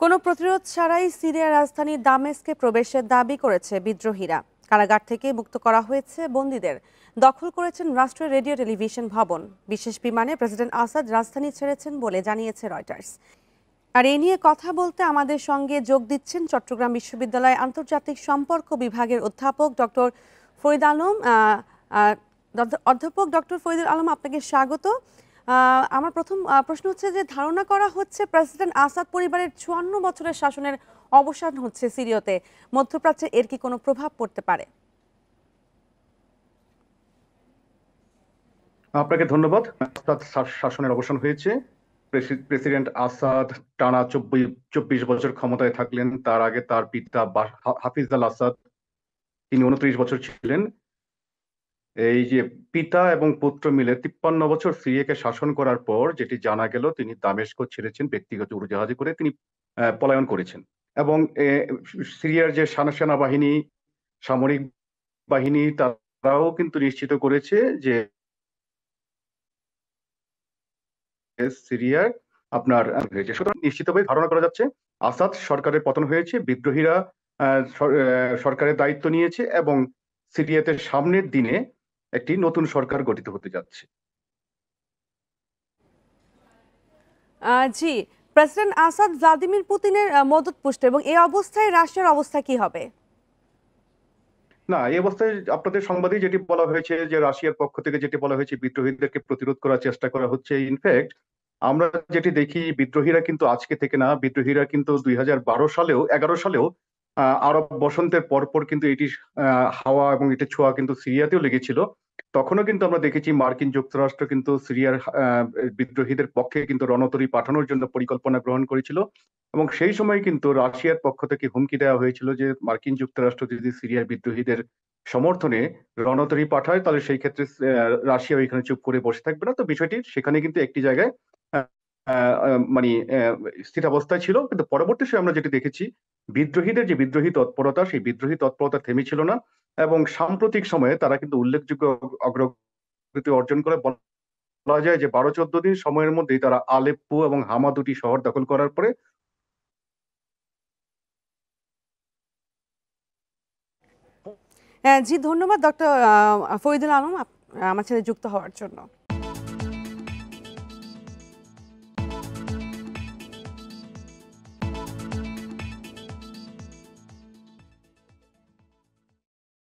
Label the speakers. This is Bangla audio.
Speaker 1: কোনো প্রতিরোধ ছাড়াই সিরিয়ার রাজধানী দামেস্কে প্রবেশের দাবি করেছে বিদ্রোহীরা। কারাগার থেকে মুক্ত করা হয়েছে বন্দীদের। দখল করেছেন রাষ্ট্রীয় রেডিও টেলিভিশন ভবন। বিশেষ বিমানে প্রেসিডেন্ট আসাদ রাজধানী ছেড়েছেন বলে জানিয়েছে রয়টার্স। আর এ নিয়ে কথা বলতে আমাদের সঙ্গে যোগ দিচ্ছেন চট্টগ্রাম বিশ্ববিদ্যালয় আন্তর্জাতিক সম্পর্ক বিভাগের অধ্যাপক ডক্টর ফরিদ আলম। অধ্যাপক ডক্টর ফরিদুল আলম, আপনাকে স্বাগত। আমার প্রথম প্রশ্ন হচ্ছে যে ধারণা করা হচ্ছে প্রেসিডেন্ট আসাদ পরিবারের ৫৪ বছরের শাসনের অবসান হচ্ছে সিরিয়াতে। মধ্যপ্রাচ্যে এর কি কোনো প্রভাব পড়তে পারে?
Speaker 2: আপনাকে ধন্যবাদ। আসাদ শাসনের অবসান হয়েছে। প্রেসিডেন্ট আসাদ টানা ২৪ বছর ক্ষমতায় থাকলেন। তার আগে তার পিতা হাফিজ আল আসাদ, তিনি ২৯ বছর ছিলেন। এই যে পিতা এবং পুত্র মিলে ৫৩ বছর সিরিয়াকে শাসন করার পর যেটি জানা গেল, তিনি দামেস্ক ছেড়েছেন ব্যক্তিগত উড়োজাহাজে করে, তিনি পলায়ন করেছেন। এবং সিরিয়ার যে সেনাবাহিনী, সামরিক বাহিনী, তারাও কিন্তু নিশ্চিত করেছে যে সিরিয়ার আপনার হয়েছে। সুতরাং নিশ্চিতভাবে ধারণা করা যাচ্ছে আসাদ সরকারের পতন হয়েছে, বিদ্রোহীরা সরকারের দায়িত্ব নিয়েছে এবং সিরিয়াতে সামনের দিনে একটি নতুন সরকার গঠিত হতে যাচ্ছে।
Speaker 1: জি, প্রেসিডেন্ট আসাদ ভ্লাদিমির পুতিনের মদতপুষ্ট, এবং এই অবস্থায় রাশিয়ার অবস্থা কি হবে?
Speaker 2: না, এই অবস্থায় আপনাদের সংবাদে যেটি বলা হয়েছে যে রাশিয়ার পক্ষ থেকে যেটি বলা হয়েছে, বিদ্রোহীদেরকে প্রতিরোধ করার চেষ্টা করা হচ্ছে। ইনফ্যাক্ট আমরা যেটি দেখি, বিদ্রোহীরা কিন্তু আজকে থেকে না, বিদ্রোহীরা কিন্তু ২০১১ সালেও আরব বসন্তের পরপর কিন্তু এটি হাওয়া এবং এটি ছোঁয়া কিন্তু সিরিয়াতেও লেগেছিল। তখনও কিন্তু আমরা দেখেছি মার্কিন যুক্তরাষ্ট্র কিন্তু সিরিয়ার বিদ্রোহীদের পক্ষে কিন্তু রণতরী পাঠানোর জন্য পরিকল্পনা গ্রহণ করেছিল। এবং সেই সময় কিন্তু রাশিয়ার পক্ষ থেকে হুমকি দেওয়া হয়েছিল যে মার্কিন যুক্তরাষ্ট্র যদি সিরিয়ার বিদ্রোহীদের সমর্থনে রণতরী পাঠায়, তাহলে সেই ক্ষেত্রে রাশিয়া ওইখানে চুপ করে বসে থাকবে না। তো বিষয়টি সেখানে কিন্তু একটি জায়গায় মানে স্থিতাবস্থায় ছিল। কিন্তু পরবর্তী সময় আমরা যেটি দেখেছি, বিদ্রোহীদের যে বিদ্রোহী তৎপরতা, সেই বিদ্রোহী তৎপরতা থেমেছিল না। এবং সাম্প্রতিক সময়ে তারা কিন্তু উল্লেখযোগ্য অগ্রগতি অর্জন করে। বলা যায় যে ১২-১৪ দিন সময়ের মধ্যেই তারা আলেপ্পো এবং হামা দুটি শহর দখল করার পরে।
Speaker 1: জি, ধন্যবাদ ডক্টর ফরিদুল আলম আমার সাথে যুক্ত হওয়ার জন্য।